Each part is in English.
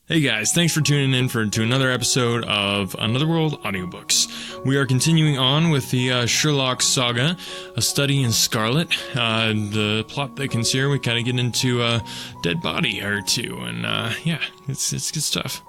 Hey guys, thanks for tuning in to another episode of Another World Audiobooks. We are continuing on with the Sherlock saga, A Study in Scarlet. The plot thickens here. We kind of get into a dead body or two, and it's good stuff.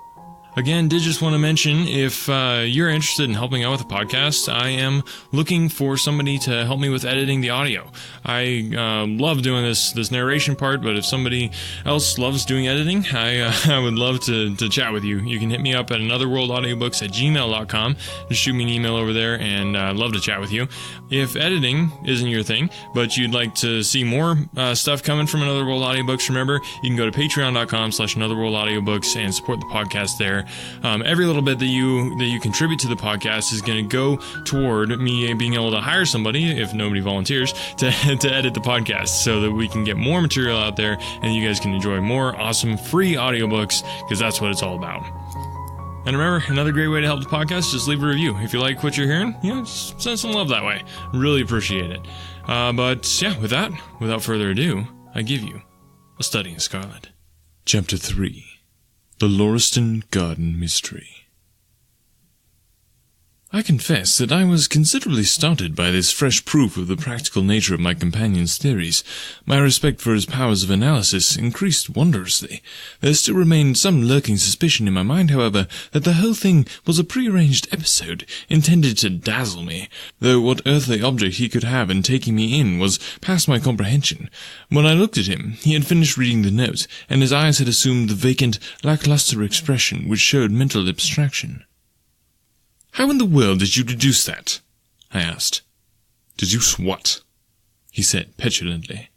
Again, did just want to mention, if you're interested in helping out with the podcast, I am looking for somebody to help me with editing the audio. I love doing this narration part, but if somebody else loves doing editing, I would love to chat with you. You can hit me up at anotherworldaudiobooks@gmail.com. Just shoot me an email over there, and I'd love to chat with you. If editing isn't your thing, but you'd like to see more stuff coming from Another World Audiobooks, remember, you can go to patreon.com/anotherworldaudiobooks and support the podcast there. Every little bit that you contribute to the podcast is going to go toward me being able to hire somebody, if nobody volunteers, to edit the podcast so that we can get more material out there and you guys can enjoy more awesome free audiobooks, because that's what it's all about. And remember, another great way to help the podcast, just leave a review. If you like what you're hearing, just send some love that way. Really appreciate it. With that, without further ado, I give you A Study in Scarlet. Chapter 3. The Lauriston Garden Mystery. I confess that I was considerably startled by this fresh proof of the practical nature of my companion's theories. My respect for his powers of analysis increased wondrously. There still remained some lurking suspicion in my mind, however, that the whole thing was a prearranged episode intended to dazzle me, though what earthly object he could have in taking me in was past my comprehension. When I looked at him, he had finished reading the note, and his eyes had assumed the vacant, lackluster expression which showed mental abstraction. "How in the world did you deduce that?" I asked. "Deduce what?" he said petulantly.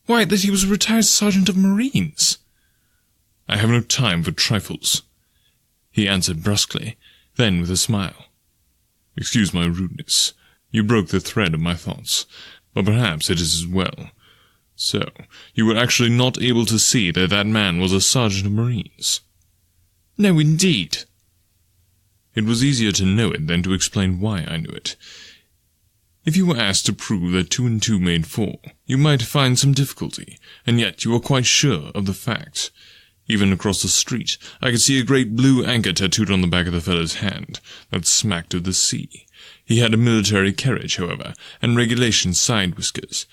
"Why, that he was a retired sergeant of Marines." "I have no time for trifles," he answered brusquely, then with a smile. "Excuse my rudeness. You broke the thread of my thoughts, but perhaps it is as well. So, you were actually not able to see that that man was a sergeant of Marines?" "No, indeed." "It was easier to know it than to explain why I knew it. If you were asked to prove that 2 and 2 made 4, you might find some difficulty, and yet you were quite sure of the fact. Even across the street, I could see a great blue anchor tattooed on the back of the fellow's hand, that smacked of the sea. He had a military carriage, however, and regulation side whiskers.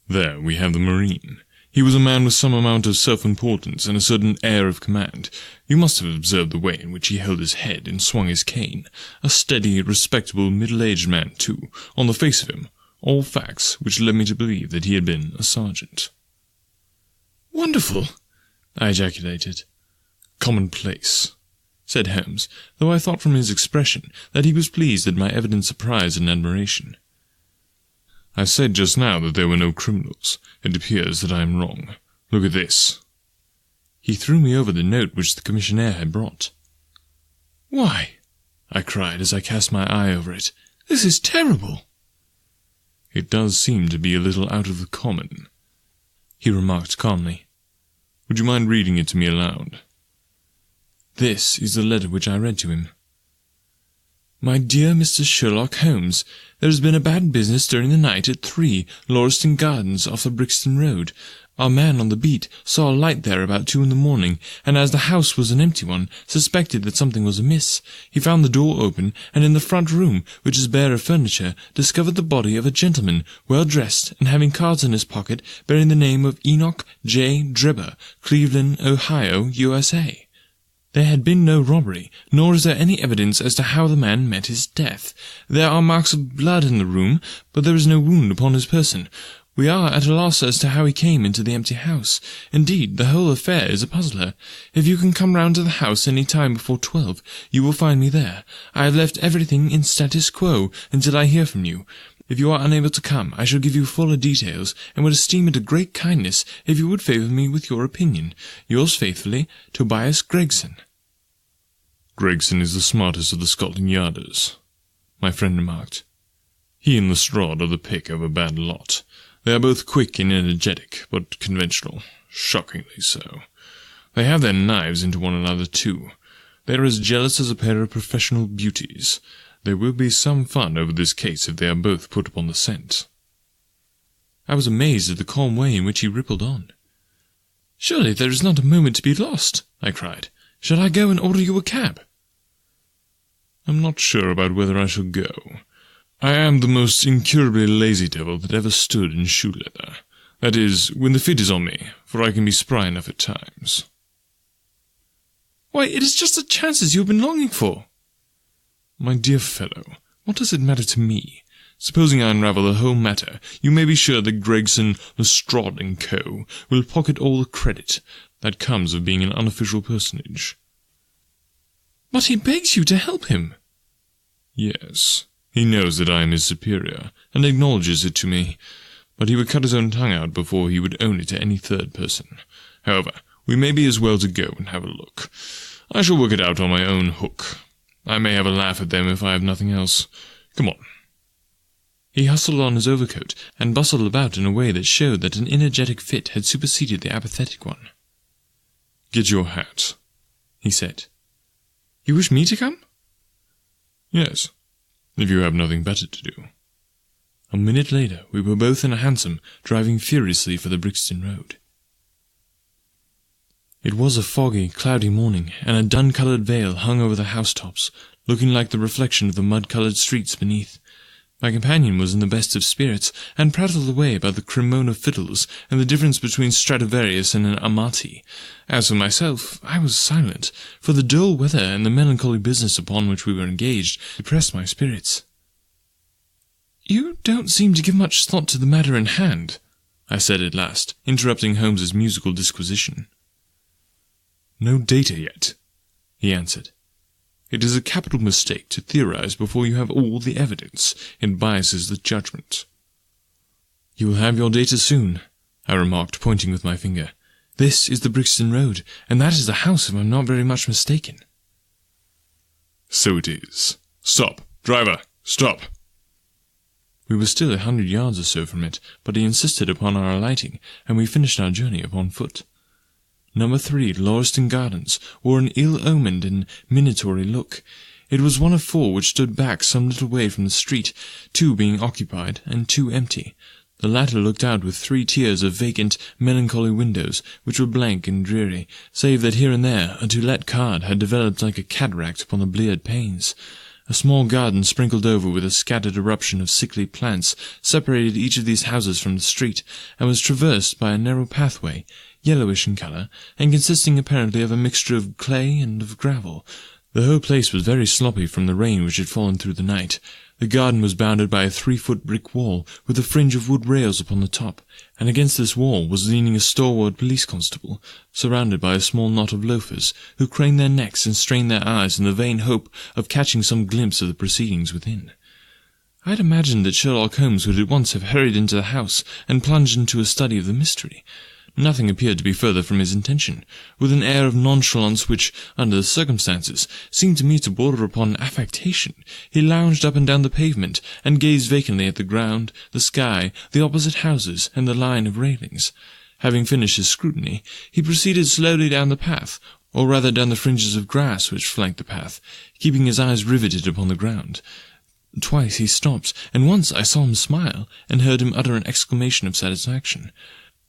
There we have the Marine. He was a man with some amount of self-importance and a certain air of command. You must have observed the way in which he held his head and swung his cane. A steady, respectable, middle-aged man, too, on the face of him. All facts which led me to believe that he had been a sergeant." "Wonderful!" I ejaculated. "Commonplace," said Holmes, though I thought from his expression that he was pleased at my evident surprise and admiration. "I said just now that there were no criminals. It appears that I am wrong. Look at this." He threw me over the note which the commissionaire had brought. "Why," I cried as I cast my eye over it, "this is terrible." "It does seem to be a little out of the common," he remarked calmly. "Would you mind reading it to me aloud?" This is the letter which I read to him. "My dear Mr. Sherlock Holmes, there has been a bad business during the night at 3 Lauriston Gardens off the Brixton Road. Our man on the beat saw a light there about 2 in the morning, and as the house was an empty one, suspected that something was amiss. He found the door open, and in the front room, which is bare of furniture, discovered the body of a gentleman, well dressed, and having cards in his pocket, bearing the name of Enoch J. Drebber, Cleveland, Ohio, USA. There had been no robbery, nor is there any evidence as to how the man met his death. There are marks of blood in the room, but there is no wound upon his person. We are at a loss as to how he came into the empty house. Indeed, the whole affair is a puzzler. If you can come round to the house any time before 12, you will find me there. I have left everything in status quo until I hear from you. If you are unable to come, I shall give you fuller details, and would esteem it a great kindness if you would favour me with your opinion. Yours faithfully, Tobias Gregson." "Gregson is the smartest of the Scotland Yarders," my friend remarked. "He and Lestrade are the pick of a bad lot. They are both quick and energetic, but conventional. Shockingly so. They have their knives into one another, too. They are as jealous as a pair of professional beauties. There will be some fun over this case if they are both put upon the scent." I was amazed at the calm way in which he rippled on. "Surely there is not a moment to be lost," I cried. "Shall I go and order you a cab?" "I'm not sure about whether I shall go. I am the most incurably lazy devil that ever stood in shoe leather. That is, when the fit is on me, for I can be spry enough at times." "Why, it is just the chances you have been longing for." "My dear fellow, what does it matter to me? Supposing I unravel the whole matter, you may be sure that Gregson, Lestrade and Co. will pocket all the credit that comes of being an unofficial personage." "But he begs you to help him." "Yes, he knows that I am his superior, and acknowledges it to me, but he would cut his own tongue out before he would own it to any third person. However, we may be as well to go and have a look. I shall work it out on my own hook. I may have a laugh at them if I have nothing else. Come on." He hustled on his overcoat, and bustled about in a way that showed that an energetic fit had superseded the apathetic one. "Get your hat," he said. "You wish me to come?" "Yes, if you have nothing better to do." A minute later, we were both in a hansom, driving furiously for the Brixton Road. It was a foggy, cloudy morning, and a dun-coloured veil hung over the housetops, looking like the reflection of the mud-coloured streets beneath. My companion was in the best of spirits, and prattled away about the Cremona fiddles and the difference between Stradivarius and an Amati. As for myself, I was silent, for the dull weather and the melancholy business upon which we were engaged depressed my spirits. "You don't seem to give much thought to the matter in hand," I said at last, interrupting Holmes's musical disquisition. "No data yet," he answered. "It is a capital mistake to theorize before you have all the evidence. It biases the judgment." "You will have your data soon," I remarked, pointing with my finger. "This is the Brixton Road, and that is the house if I am not very much mistaken." "So it is. Stop, driver, stop." We were still 100 yards or so from it, but he insisted upon our alighting, and we finished our journey upon foot. Number 3, Lauriston Gardens, wore an ill-omened and minatory look. It was one of 4 which stood back some little way from the street, 2 being occupied and 2 empty. The latter looked out with 3 tiers of vacant, melancholy windows, which were blank and dreary, save that here and there a to-let card had developed like a cataract upon the bleared panes. A small garden sprinkled over with a scattered eruption of sickly plants separated each of these houses from the street, and was traversed by a narrow pathway, yellowish in colour, and consisting apparently of a mixture of clay and of gravel. The whole place was very sloppy from the rain which had fallen through the night. The garden was bounded by a 3-foot brick wall, with a fringe of wood rails upon the top, and against this wall was leaning a stalwart police constable, surrounded by a small knot of loafers, who craned their necks and strained their eyes in the vain hope of catching some glimpse of the proceedings within. I had imagined that Sherlock Holmes would at once have hurried into the house and plunged into a study of the mystery. Nothing appeared to be further from his intention. With an air of nonchalance which, under the circumstances, seemed to me to border upon affectation, he lounged up and down the pavement, and gazed vacantly at the ground, the sky, the opposite houses, and the line of railings. Having finished his scrutiny, he proceeded slowly down the path, or rather down the fringes of grass which flanked the path, keeping his eyes riveted upon the ground. Twice he stopped, and once I saw him smile, and heard him utter an exclamation of satisfaction.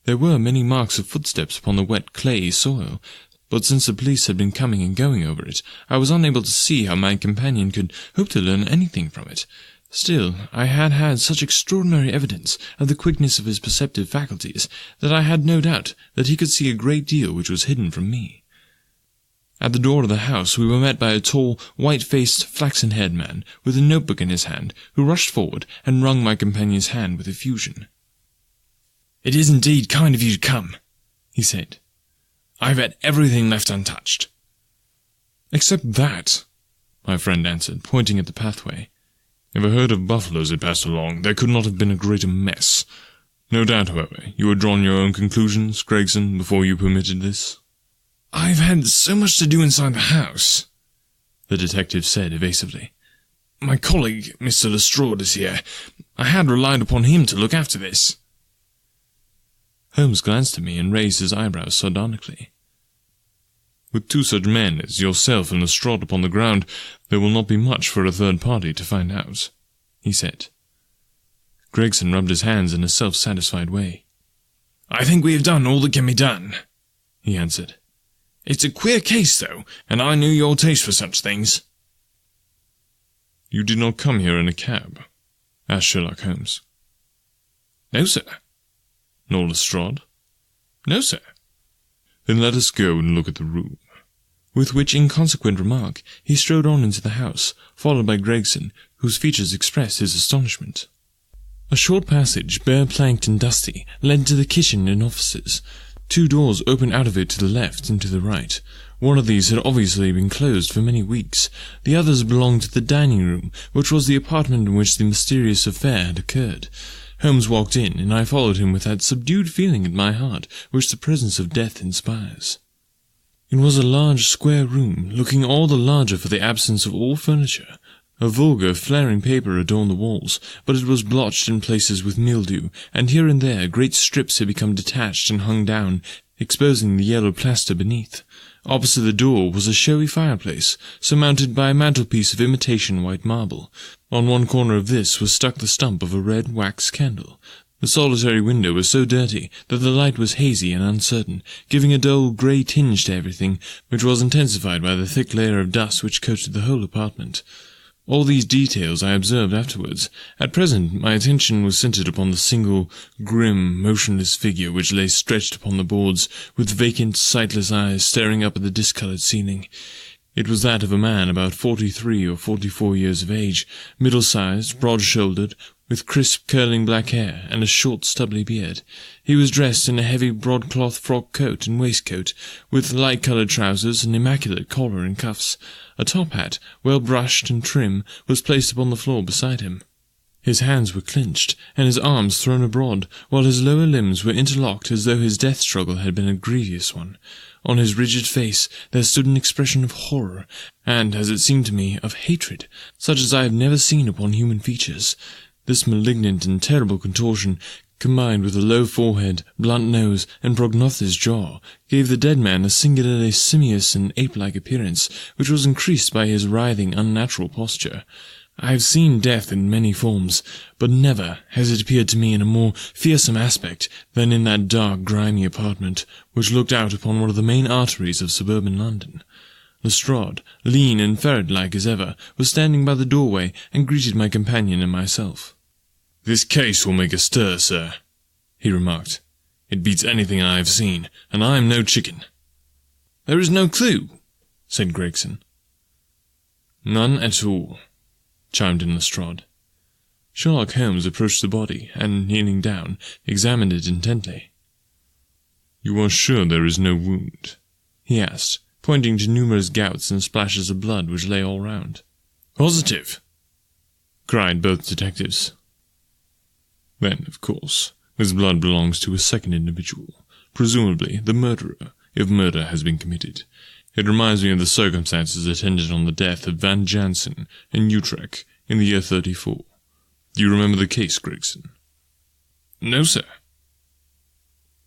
There were many marks of footsteps upon the wet clayey soil, but since the police had been coming and going over it, I was unable to see how my companion could hope to learn anything from it. Still, I had had such extraordinary evidence of the quickness of his perceptive faculties, that I had no doubt that he could see a great deal which was hidden from me. At the door of the house we were met by a tall, white-faced, flaxen-haired man, with a notebook in his hand, who rushed forward and wrung my companion's hand with effusion. "It is indeed kind of you to come," he said. "I have had everything left untouched." "Except that," my friend answered, pointing at the pathway. "If a herd of buffaloes had passed along, there could not have been a greater mess. No doubt, however, you had drawn your own conclusions, Gregson, before you permitted this?" "I've had so much to do inside the house," the detective said evasively. "My colleague, Mr. Lestrade, is here. I had relied upon him to look after this." Holmes glanced at me and raised his eyebrows sardonically. "With 2 such men as yourself and Lestrade upon the ground, there will not be much for a third party to find out," he said. Gregson rubbed his hands in a self-satisfied way. "I think we have done all that can be done," he answered. "It's a queer case, though, and I knew your taste for such things." "You did not come here in a cab?" asked Sherlock Holmes. "No, sir." "Nor Lestrade?" "No, sir." "Then let us go and look at the room." With which inconsequent remark he strode on into the house, followed by Gregson, whose features expressed his astonishment. A short passage, bare-planked and dusty, led to the kitchen and offices. 2 doors opened out of it to the left and to the right. One of these had obviously been closed for many weeks. The others belonged to the dining room, which was the apartment in which the mysterious affair had occurred. Holmes walked in, and I followed him with that subdued feeling at my heart which the presence of death inspires. It was a large square room, looking all the larger for the absence of all furniture. A vulgar, flaring paper adorned the walls, but it was blotched in places with mildew, and here and there great strips had become detached and hung down, exposing the yellow plaster beneath. Opposite the door was a showy fireplace, surmounted by a mantelpiece of imitation white marble. On one corner of this was stuck the stump of a red wax candle. The solitary window was so dirty that the light was hazy and uncertain, giving a dull grey tinge to everything, which was intensified by the thick layer of dust which coated the whole apartment. All these details I observed afterwards. At present my attention was centred upon the single, grim, motionless figure which lay stretched upon the boards, with vacant, sightless eyes staring up at the discoloured ceiling. It was that of a man about 43 or 44 years of age, middle-sized, broad-shouldered, with crisp curling black hair and a short stubbly beard. He was dressed in a heavy broadcloth frock coat and waistcoat, with light-coloured trousers and immaculate collar and cuffs. A top hat, well brushed and trim, was placed upon the floor beside him. His hands were clenched, and his arms thrown abroad, while his lower limbs were interlocked as though his death struggle had been a grievous one. On his rigid face there stood an expression of horror, and, as it seemed to me, of hatred, such as I have never seen upon human features. This malignant and terrible contortion, combined with a low forehead, blunt nose, and prognathous jaw, gave the dead man a singularly simious and ape-like appearance, which was increased by his writhing, unnatural posture. I have seen death in many forms, but never has it appeared to me in a more fearsome aspect than in that dark, grimy apartment, which looked out upon one of the main arteries of suburban London. Lestrade, lean and ferret-like as ever, was standing by the doorway and greeted my companion and myself. "This case will make a stir, sir," he remarked. "It beats anything I have seen, and I am no chicken." "There is no clue," said Gregson. "None at all," chimed in Lestrade. Sherlock Holmes approached the body, and, kneeling down, examined it intently. "You are sure there is no wound?" he asked, pointing to numerous gouts and splashes of blood which lay all round. "Positive!" cried both detectives. "Then, of course, this blood belongs to a second individual, presumably the murderer, if murder has been committed. It reminds me of the circumstances attendant on the death of Van Jansen in Utrecht in the year 34. Do you remember the case, Gregson?" "No, sir."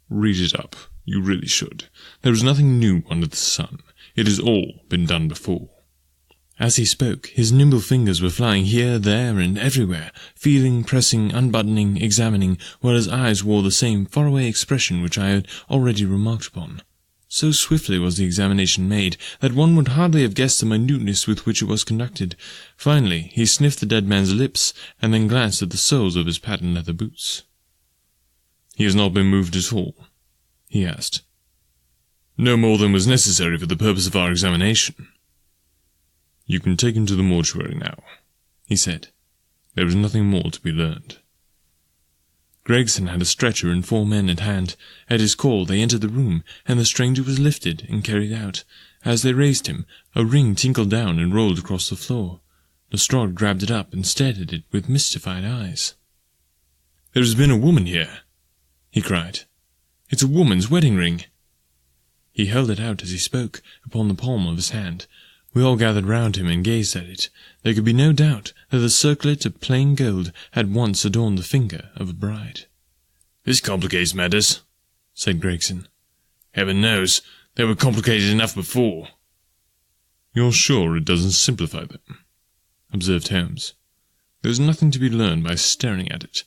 "Read it up. You really should. There is nothing new under the sun. It has all been done before." As he spoke, his nimble fingers were flying here, there, and everywhere, feeling, pressing, unbuttoning, examining, while his eyes wore the same faraway expression which I had already remarked upon. So swiftly was the examination made, that one would hardly have guessed the minuteness with which it was conducted. Finally, he sniffed the dead man's lips, and then glanced at the soles of his patent leather boots. "He has not been moved at all?" he asked. "No more than was necessary for the purpose of our examination." "You can take him to the mortuary now," he said. "There is nothing more to be learned." Gregson had a stretcher and 4 men at hand. At his call they entered the room, and the stranger was lifted and carried out. As they raised him, a ring tinkled down and rolled across the floor. Lestrade grabbed it up and stared at it with mystified eyes. "There has been a woman here," he cried. "It's a woman's wedding ring." He held it out as he spoke, upon the palm of his hand. We all gathered round him and gazed at it. There could be no doubt that the circlet of plain gold had once adorned the finger of a bride. "This complicates matters," said Gregson. "Heaven knows, they were complicated enough before." "You're sure it doesn't simplify them?" observed Holmes. "There's nothing to be learned by staring at it.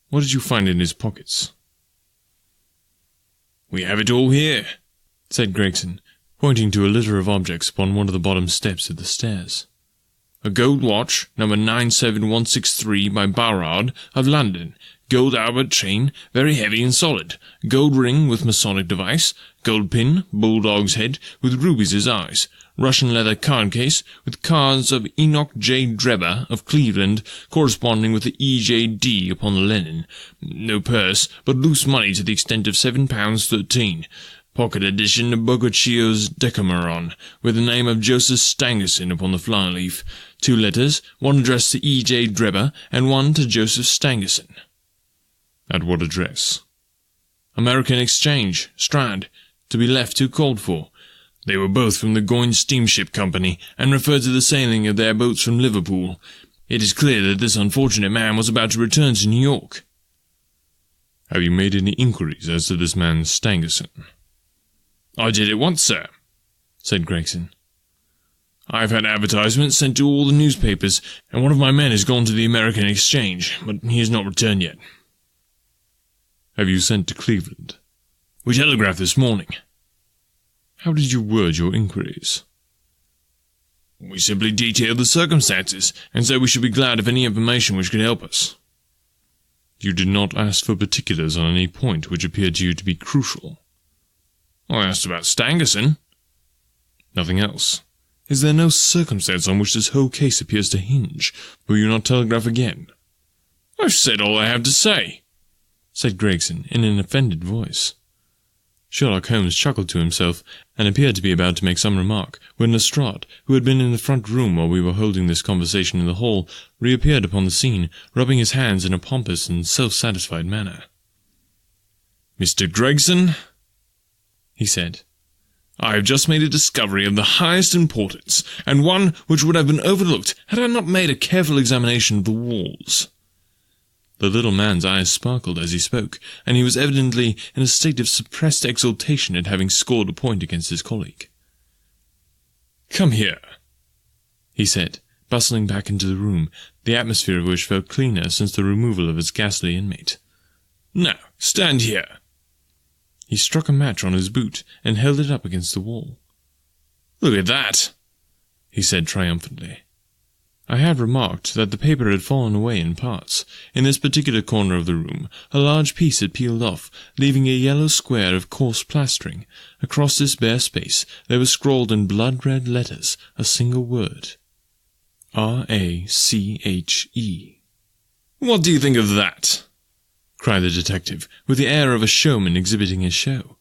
What did you find in his pockets?" "We have it all here," said Gregson, pointing to a litter of objects upon one of the bottom steps of the stairs. A gold watch, number 97163 by Barrard of London. Gold Albert chain, very heavy and solid. Gold ring with Masonic device. Gold pin, bulldog's head, with rubies as eyes. Russian leather card case, with cards of Enoch J. Drebber of Cleveland, corresponding with the EJD upon the linen. No purse, but loose money to the extent of £7.13. Pocket edition of Boccaccio's Decameron, with the name of Joseph Stangerson upon the fly-leaf. 2 letters, one addressed to E.J. Drebber, and one to Joseph Stangerson. At what address? American Exchange, Strand, to be left to called for. They were both from the Goyne Steamship Company, and referred to the sailing of their boats from Liverpool. It is clear that this unfortunate man was about to return to New York. Have you made any inquiries as to this man Stangerson? I did at once, sir, said Gregson. I've had advertisements sent to all the newspapers, and one of my men has gone to the American Exchange, but he has not returned yet. Have you sent to Cleveland? We telegraphed this morning. How did you word your inquiries? We simply detailed the circumstances, and said we should be glad of any information which could help us. You did not ask for particulars on any point which appeared to you to be crucial. I asked about Stangerson. Nothing else. Is there no circumstance on which this whole case appears to hinge? Will you not telegraph again? I've said all I have to say, said Gregson in an offended voice. Sherlock Holmes chuckled to himself, and appeared to be about to make some remark, when Lestrade, who had been in the front room while we were holding this conversation in the hall, reappeared upon the scene, rubbing his hands in a pompous and self-satisfied manner. Mr. Gregson, he said, I have just made a discovery of the highest importance, and one which would have been overlooked had I not made a careful examination of the walls. The little man's eyes sparkled as he spoke, and he was evidently in a state of suppressed exultation at having scored a point against his colleague. Come here, he said, bustling back into the room, the atmosphere of which felt cleaner since the removal of its ghastly inmate. Now, stand here. He struck a match on his boot and held it up against the wall. Look at that, he said triumphantly. I had remarked that the paper had fallen away in parts. In this particular corner of the room, a large piece had peeled off, leaving a yellow square of coarse plastering. Across this bare space there was scrawled in blood-red letters a single word. R-A-C-H-E. What do you think of that? Cried the detective, with the air of a showman exhibiting his show.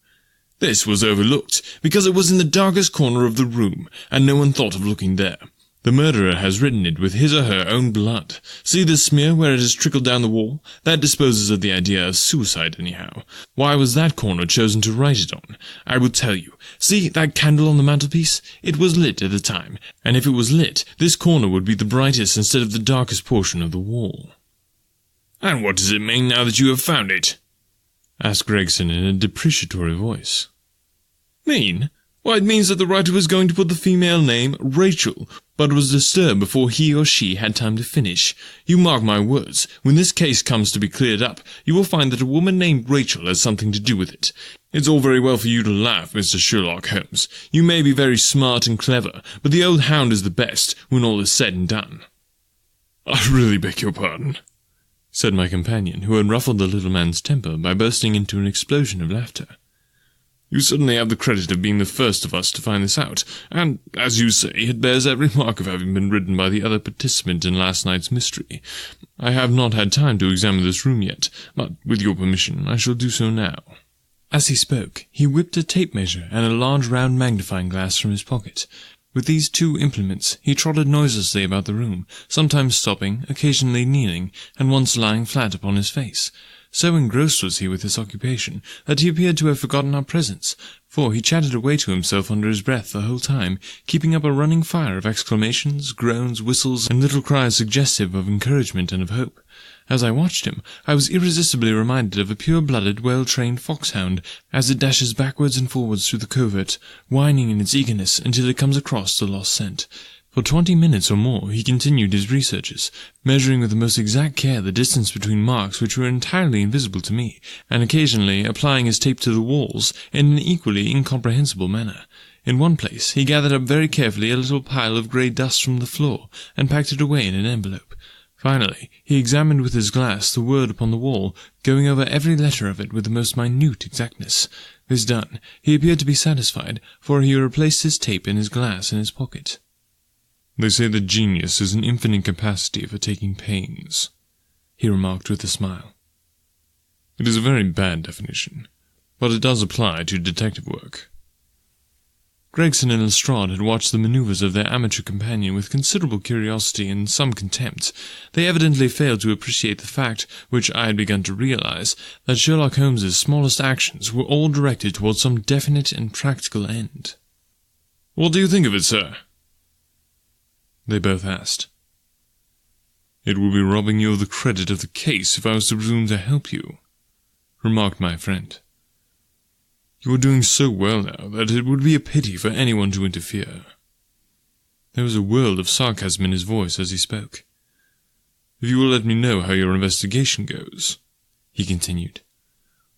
This was overlooked, because it was in the darkest corner of the room, and no one thought of looking there. The murderer has written it with his or her own blood. See the smear where it has trickled down the wall? That disposes of the idea of suicide anyhow. Why was that corner chosen to write it on? I will tell you. See that candle on the mantelpiece? It was lit at the time, and if it was lit, this corner would be the brightest instead of the darkest portion of the wall. And what does it mean now that you have found it? Asked Gregson in a depreciatory voice. Mean? Why, it means that the writer was going to put the female name Rachel, but was disturbed before he or she had time to finish. You mark my words, when this case comes to be cleared up, you will find that a woman named Rachel has something to do with it. It's all very well for you to laugh, Mr. Sherlock Holmes. You may be very smart and clever, but the old hound is the best, when all is said and done. I really beg your pardon, said my companion, who had ruffled the little man's temper by bursting into an explosion of laughter. You certainly have the credit of being the first of us to find this out, and, as you say, it bears every mark of having been written by the other participant in last night's mystery. I have not had time to examine this room yet, but, with your permission, I shall do so now. As he spoke, he whipped a tape measure and a large round magnifying glass from his pocket. With these two implements, he trotted noiselessly about the room, sometimes stopping, occasionally kneeling, and once lying flat upon his face. So engrossed was he with his occupation that he appeared to have forgotten our presence, for he chatted away to himself under his breath the whole time, keeping up a running fire of exclamations, groans, whistles, and little cries suggestive of encouragement and of hope. As I watched him, I was irresistibly reminded of a pure-blooded, well-trained foxhound, as it dashes backwards and forwards through the covert, whining in its eagerness until it comes across the lost scent. For 20 minutes or more he continued his researches, measuring with the most exact care the distance between marks which were entirely invisible to me, and occasionally applying his tape to the walls in an equally incomprehensible manner. In one place he gathered up very carefully a little pile of grey dust from the floor, and packed it away in an envelope. Finally, he examined with his glass the word upon the wall, going over every letter of it with the most minute exactness. This done, he appeared to be satisfied, for he replaced his tape and his glass in his pocket. "They say that genius is an infinite capacity for taking pains," he remarked with a smile. "It is a very bad definition, but it does apply to detective work." Gregson and Lestrade had watched the manoeuvres of their amateur companion with considerable curiosity and some contempt. They evidently failed to appreciate the fact, which I had begun to realize, that Sherlock Holmes's smallest actions were all directed towards some definite and practical end. "What do you think of it, sir?" they both asked. "It would be robbing you of the credit of the case if I was to presume to help you," remarked my friend. "You are doing so well now that it would be a pity for anyone to interfere." There was a world of sarcasm in his voice as he spoke. "If you will let me know how your investigation goes," he continued,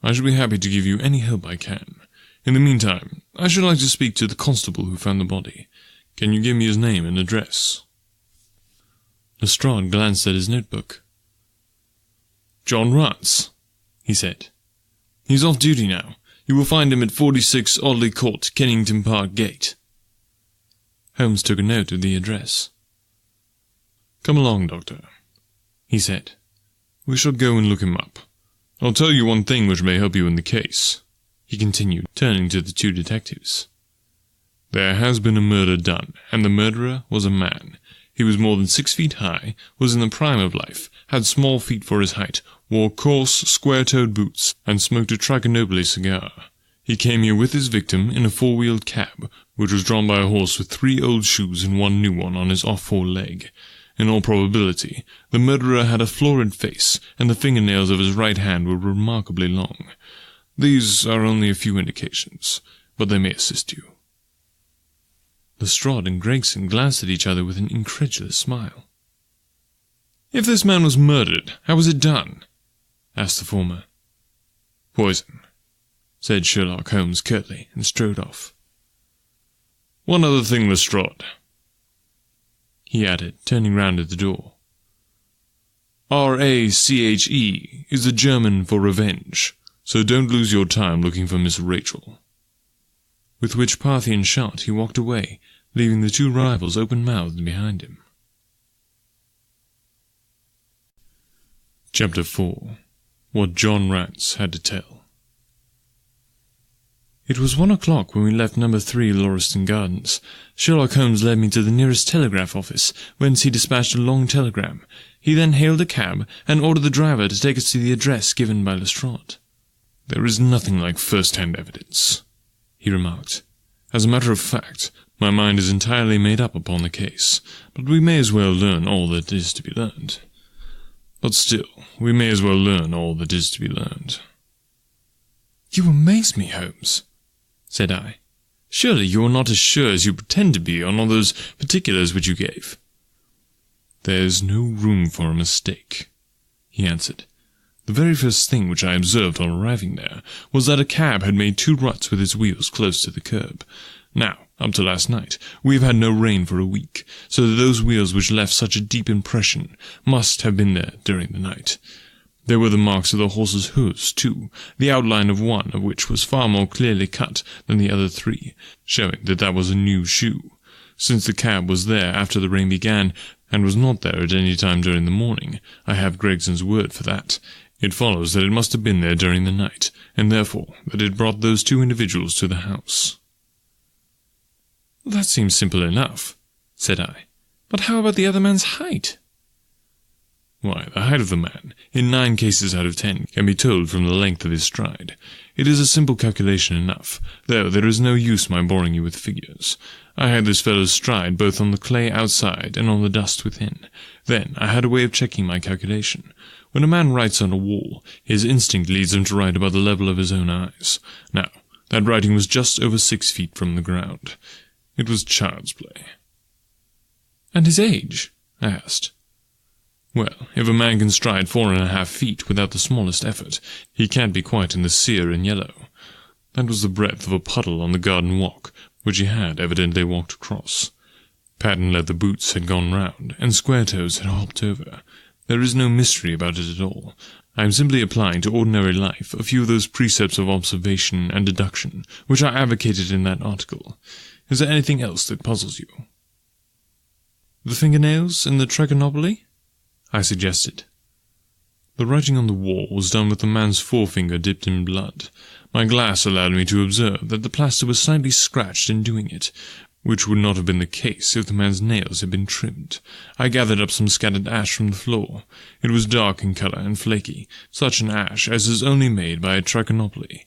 "I shall be happy to give you any help I can. In the meantime, I should like to speak to the constable who found the body. Can you give me his name and address?" Lestrade glanced at his notebook. "John Rance," he said. "He's off duty now. You will find him at 46 Audley Court, Kennington Park Gate." Holmes took a note of the address. "Come along, Doctor," he said. "We shall go and look him up. I'll tell you one thing which may help you in the case," he continued, turning to the two detectives. "There has been a murder done, and the murderer was a man. He was more than 6 feet high, was in the prime of life, had small feet for his height, wore coarse, square-toed boots, and smoked a Trichinopoly cigar. He came here with his victim in a four-wheeled cab, which was drawn by a horse with 3 old shoes and 1 new one on his off-fore leg. In all probability, the murderer had a florid face, and the fingernails of his right hand were remarkably long. These are only a few indications, but they may assist you." Lestrade and Gregson glanced at each other with an incredulous smile. "If this man was murdered, how was it done?" asked the former. "Poison," said Sherlock Holmes curtly, and strode off. "One other thing, Lestrade," he added, turning round at the door. "RACHE is the German for revenge, so don't lose your time looking for Miss Rachel." With which Parthian shot he walked away, leaving the two rivals open-mouthed behind him. Chapter 4. What John Rance Had to Tell. It was 1 o'clock when we left number 3 Lauriston Gardens. Sherlock Holmes led me to the nearest telegraph office, whence he dispatched a long telegram. He then hailed a cab, and ordered the driver to take us to the address given by Lestrade. "There is nothing like first-hand evidence," he remarked. "As a matter of fact, my mind is entirely made up upon the case, but we may as well learn all that is to be learned. "You amaze me, Holmes," said I. "Surely you are not as sure as you pretend to be on all those particulars which you gave." "There is no room for a mistake," he answered. "The very first thing which I observed on arriving there was that a cab had made 2 ruts with its wheels close to the curb. Now, up to last night, we have had no rain for a week, so that those wheels which left such a deep impression must have been there during the night. There were the marks of the horse's hoofs, too, the outline of one of which was far more clearly cut than the other 3, showing that that was a new shoe. Since the cab was there after the rain began, and was not there at any time during the morning, I have Gregson's word for that. It follows that it must have been there during the night, and therefore that it brought those 2 individuals to the house." "That seems simple enough," said I. "But how about the other man's height?" "Why, the height of the man, in 9 cases out of 10, can be told from the length of his stride. It is a simple calculation enough, though there is no use my boring you with figures. I had this fellow's stride both on the clay outside and on the dust within. Then I had a way of checking my calculation. When a man writes on a wall, his instinct leads him to write about the level of his own eyes. Now, that writing was just over 6 feet from the ground. It was child's play." And his age? I asked. Well, if a man can stride 4.5 feet without the smallest effort, he can't be quite in the sear and yellow. That was the breadth of a puddle on the garden walk, which he had evidently walked across. Patent leather boots had gone round, and square toes had hopped over. There is no mystery about it at all. I am simply applying to ordinary life a few of those precepts of observation and deduction which I advocated in that article. Is there anything else that puzzles you? The fingernails in the trichinopoly? I suggested. The writing on the wall was done with the man's forefinger dipped in blood. My glass allowed me to observe that the plaster was slightly scratched in doing it, which would not have been the case if the man's nails had been trimmed. I gathered up some scattered ash from the floor. It was dark in colour and flaky, such an ash as is only made by a trichinopoly.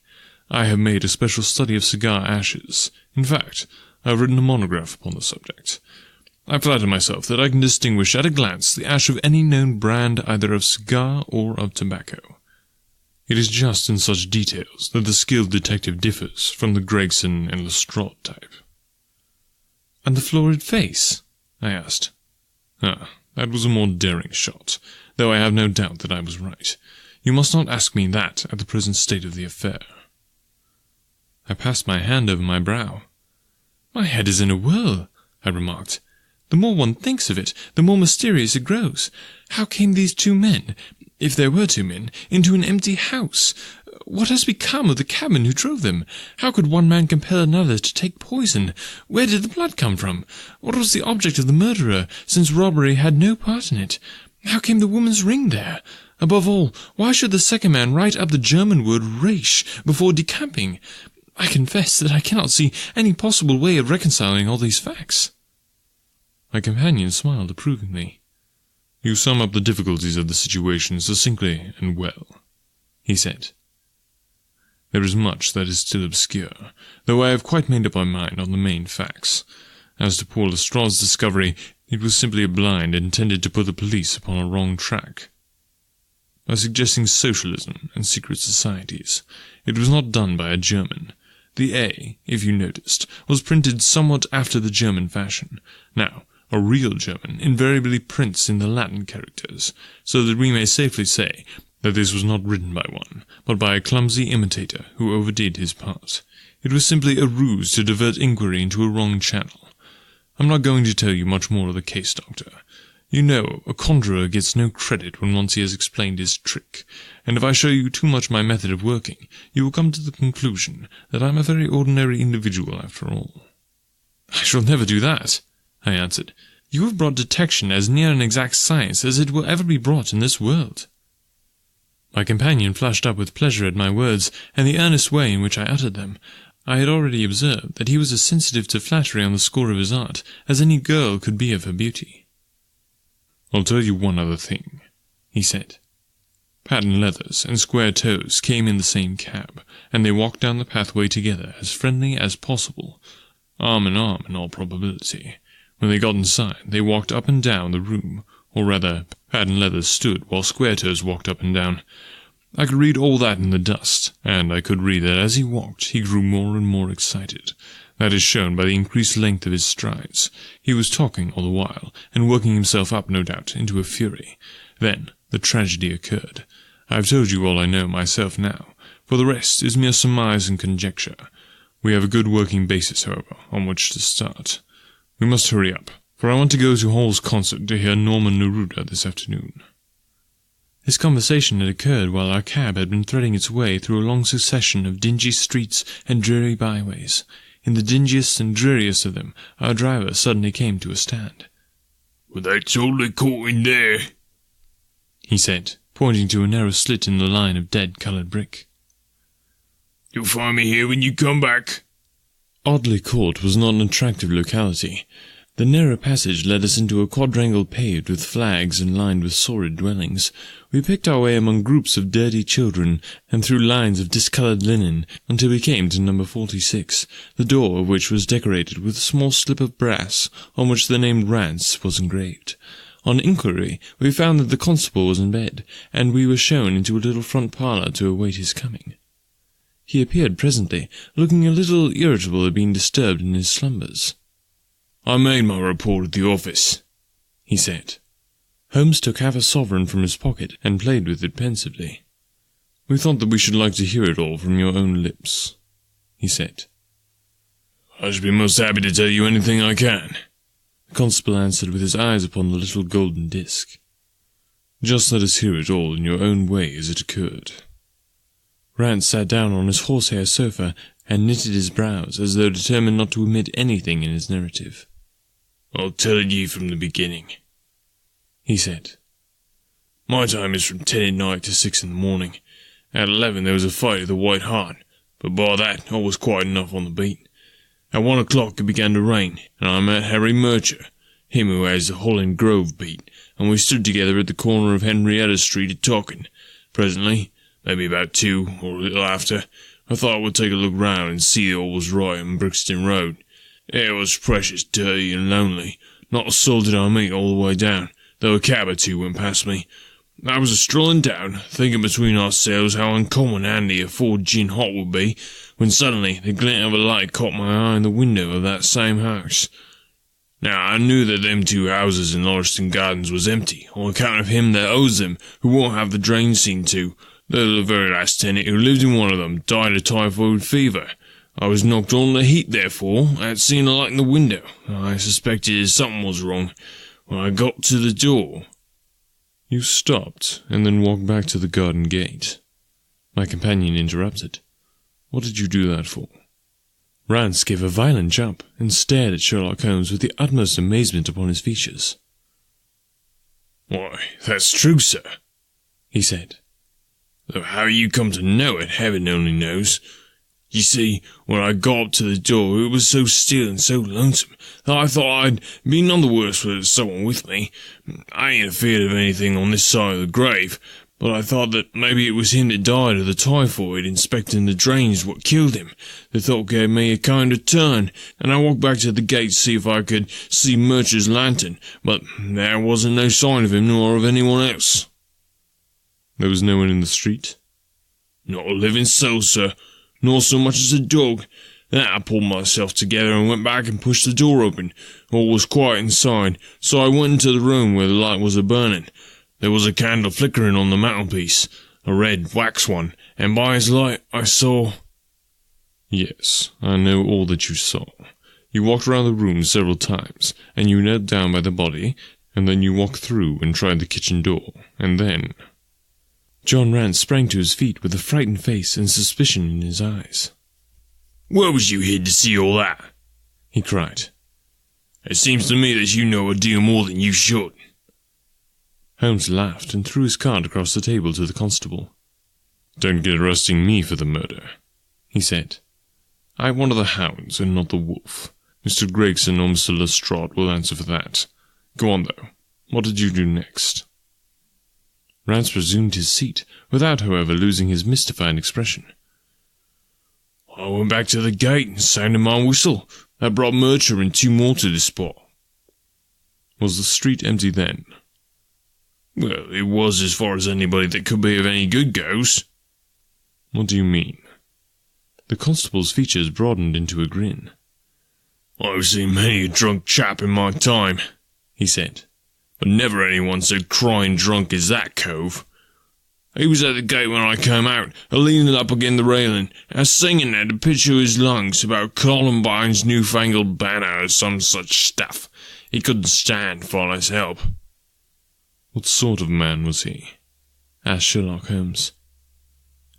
I have made a special study of cigar ashes. In fact, I have written a monograph upon the subject. I flatter myself that I can distinguish at a glance the ash of any known brand either of cigar or of tobacco. It is just in such details that the skilled detective differs from the Gregson and Lestrade type. And the florid face? I asked. That was a more daring shot, though I have no doubt that I was right. You must not ask me that at the present state of the affair. I passed my hand over my brow. My head is in a whirl, I remarked. The more one thinks of it, the more mysterious it grows. How came these two men, if there were two men, into an empty house? What has become of the cabman who drove them? How could one man compel another to take poison? Where did the blood come from? What was the object of the murderer, since robbery had no part in it? How came the woman's ring there? Above all, why should the second man write up the German word Reich before decamping? I confess that I cannot see any possible way of reconciling all these facts. My companion smiled approvingly. You sum up the difficulties of the situation succinctly and well, he said. There is much that is still obscure, though I have quite made up my mind on the main facts. As to poor Lestrade's discovery, it was simply a blind intended to put the police upon a wrong track. By suggesting socialism and secret societies, it was not done by a German. The A, if you noticed, was printed somewhat after the German fashion. Now, a real German invariably prints in the Latin characters, so that we may safely say that this was not written by one, but by a clumsy imitator who overdid his part. It was simply a ruse to divert inquiry into a wrong channel. I'm not going to tell you much more of the case, Doctor. You know, a conjurer gets no credit when once he has explained his trick, and if I show you too much my method of working, you will come to the conclusion that I'm a very ordinary individual after all. I shall never do that, I answered. You have brought detection as near an exact science as it will ever be brought in this world. My companion flushed up with pleasure at my words and the earnest way in which I uttered them. I had already observed that he was as sensitive to flattery on the score of his art as any girl could be of her beauty. I'll tell you one other thing, he said. Patent leathers and square toes came in the same cab, and they walked down the pathway together as friendly as possible, arm in arm in all probability. When they got inside, they walked up and down the room, or rather, Patent leathers stood while square toes walked up and down. I could read all that in the dust, and I could read that as he walked he grew more and more excited. That is shown by the increased length of his strides. He was talking all the while, and working himself up, no doubt, into a fury. Then the tragedy occurred. I have told you all I know myself now, for the rest is mere surmise and conjecture. We have a good working basis, however, on which to start. We must hurry up, for I want to go to Hall's concert to hear Norman Neruda this afternoon. This conversation had occurred while our cab had been threading its way through a long succession of dingy streets and dreary byways. In the dingiest and dreariest of them, our driver suddenly came to a stand. "Well, that's all they caught in there," he said, pointing to a narrow slit in the line of dead-coloured brick. "You'll find me here when you come back." Audley Court was not an attractive locality. The narrow passage led us into a quadrangle paved with flags and lined with sordid dwellings. We picked our way among groups of dirty children and through lines of discoloured linen until we came to number 46, the door of which was decorated with a small slip of brass on which the name Rance was engraved. On inquiry, we found that the constable was in bed, and we were shown into a little front parlour to await his coming. He appeared presently, looking a little irritable at being disturbed in his slumbers. "I made my report at the office," he said. Holmes took half a sovereign from his pocket and played with it pensively. "We thought that we should like to hear it all from your own lips," he said. "I should be most happy to tell you anything I can," the constable answered with his eyes upon the little golden disc. "Just let us hear it all in your own way as it occurred." Rance sat down on his horsehair sofa and knitted his brows as though determined not to omit anything in his narrative. "I'll tell it ye from the beginning," he said. "My time is from 10 at night to 6 in the morning. At 11 there was a fight at the White Hart, but by that I was quiet enough on the beat. At 1 o'clock it began to rain, and I met Harry Murcher, him who has the Holland Grove beat, and we stood together at the corner of Henrietta Street a-talking. Presently, maybe about 2, or a little after, I thought I would take a look round and see that all was right on Brixton Road. It was precious dirty and lonely. Not a soul did I meet all the way down, though a cab or two went past me. I was a-strolling down, thinking between ourselves how uncommon handy a 4 gin hot would be, when suddenly the glint of a light caught my eye in the window of that same house. Now, I knew that them 2 houses in Lauriston Gardens was empty, on account of him that owes them, who won't have the drain seen to, though the very last tenant who lived in one of them died of typhoid fever. I was knocked on the heat, therefore, at seeing a light in the window. I suspected something was wrong. When I got to the door—" "You stopped, and then walked back to the garden gate," my companion interrupted. "What did you do that for?" Rance gave a violent jump, and stared at Sherlock Holmes with the utmost amazement upon his features. "Why, that's true, sir," he said. "Though how you come to know it, heaven only knows. You see, when I got up to the door, it was so still and so lonesome that I thought I'd be none the worse with someone with me. I ain't afeard of anything on this side of the grave, but I thought that maybe it was him that died of the typhoid inspecting the drains what killed him. The thought gave me a kind of turn, and I walked back to the gate to see if I could see Murcher's lantern, but there wasn't no sign of him nor of anyone else." "There was no one in the street?" "Not a living soul, sir, nor so much as a dog. Then I pulled myself together and went back and pushed the door open. All was quiet inside, so I went into the room where the light was a-burning. There was a candle flickering on the mantelpiece, a red wax one, and by its light I saw—" "Yes, I know all that you saw. You walked round the room several times, and you knelt down by the body, and then you walked through and tried the kitchen door, and then—" John Rance sprang to his feet with a frightened face and suspicion in his eyes. "Where was you hid to see all that?" he cried. "It seems to me that you know a deal more than you should." Holmes laughed and threw his card across the table to the constable. "Don't get arresting me for the murder," he said. "I'm one of the hounds and not the wolf. Mr. Gregson or Mr. Lestrade will answer for that. Go on, though. What did you do next?" Rance resumed his seat, without, however, losing his mystified expression. "I went back to the gate and sounded my whistle. That brought Murcher and 2 more to the spot." "Was the street empty then?" "Well, it was as far as anybody that could be of any good goes." "What do you mean?" The constable's features broadened into a grin. "I've seen many a drunk chap in my time," he said, "but never anyone so crying drunk as that cove. He was at the gate when I came out, a-leaning up again the railing, a-singing at the pitch of his lungs about Columbine's newfangled banner or some such stuff. He couldn't stand for less help." "What sort of man was he?" asked Sherlock Holmes.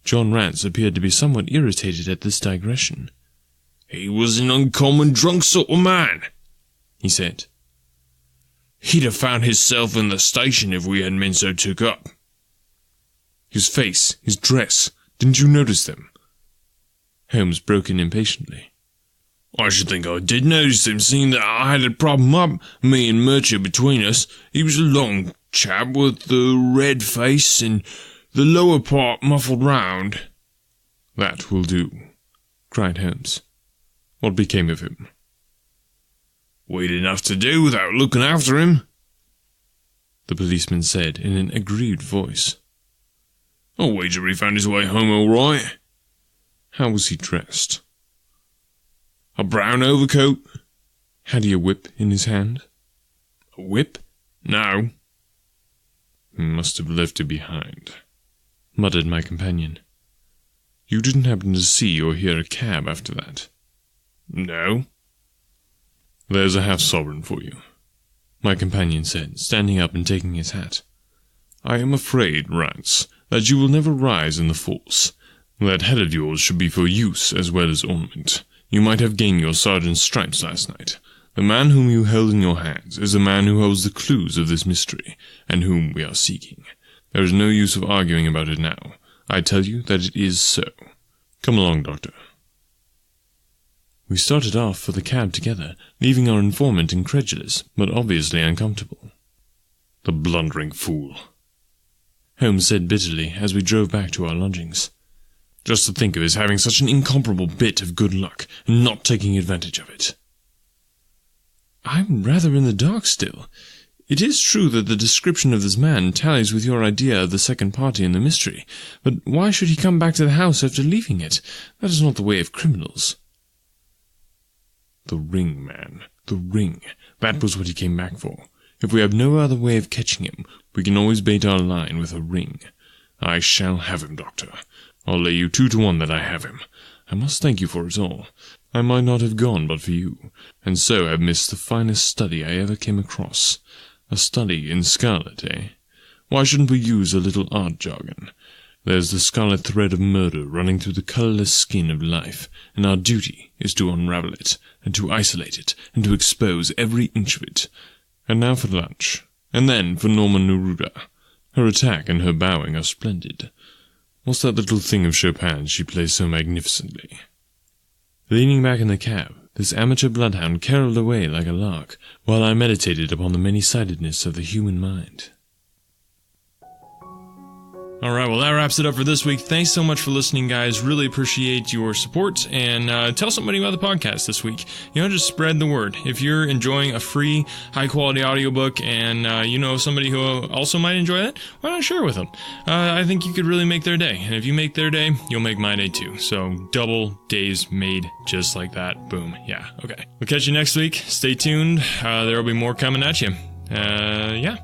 John Rance appeared to be somewhat irritated at this digression. "He was an uncommon drunk sort of man," he said. "He'd have found hisself in the station if we hadn't been so took up." "His face, his dress, didn't you notice them?" Holmes broke in impatiently. "I should think I did notice him, seeing that I had a problem up, me and Murcher between us. He was a long chap with the red face and the lower part muffled round." "That will do," cried Holmes. "What became of him?" "We'd enough to do without looking after him," the policeman said in an aggrieved voice. "I'll wager he found his way home all right." "How was he dressed?" "A brown overcoat." "Had he a whip in his hand?" "A whip? "No." "He must have left it behind," muttered my companion. "You didn't happen to see or hear a cab after that?" "No." "There's a half-sovereign for you," my companion said, standing up and taking his hat. "I am afraid, Rance, that you will never rise in the force. That head of yours should be for use as well as ornament. You might have gained your sergeant's stripes last night. The man whom you held in your hands is the man who holds the clues of this mystery, and whom we are seeking. There is no use of arguing about it now. I tell you that it is so. Come along, Doctor." We started off for the cab together, leaving our informant incredulous, but obviously uncomfortable. "The blundering fool," Holmes said bitterly as we drove back to our lodgings. "Just to think of his having such an incomparable bit of good luck, and not taking advantage of it." "I'm rather in the dark still. It is true that the description of this man tallies with your idea of the second party in the mystery, but why should he come back to the house after leaving it? That is not the way of criminals." "The ring, man, the ring. That was what he came back for. If we have no other way of catching him, we can always bait our line with a ring. I shall have him, Doctor. I'll lay you 2 to 1 that I have him. I must thank you for it all. I might not have gone but for you, and so have missed the finest study I ever came across. A study in Scarlet, eh? Why shouldn't we use a little art jargon? There's the scarlet thread of murder running through the colourless skin of life, and our duty is to unravel it, and to isolate it, and to expose every inch of it. And now for lunch, and then for Norma Neruda. Her attack and her bowing are splendid. What's that little thing of Chopin's she plays so magnificently?" Leaning back in the cab, this amateur bloodhound caroled away like a lark, while I meditated upon the many-sidedness of the human mind. Alright, well that wraps it up for this week. Thanks so much for listening, guys. Really appreciate your support, and tell somebody about the podcast this week. Just spread the word. If you're enjoying a free, high-quality audiobook, and you know somebody who also might enjoy it, why not share it with them? I think you could really make their day, and if you make their day, you'll make my day too. So, double days made just like that. Boom. Yeah, okay. We'll catch you next week. Stay tuned. There will be more coming at you. Yeah.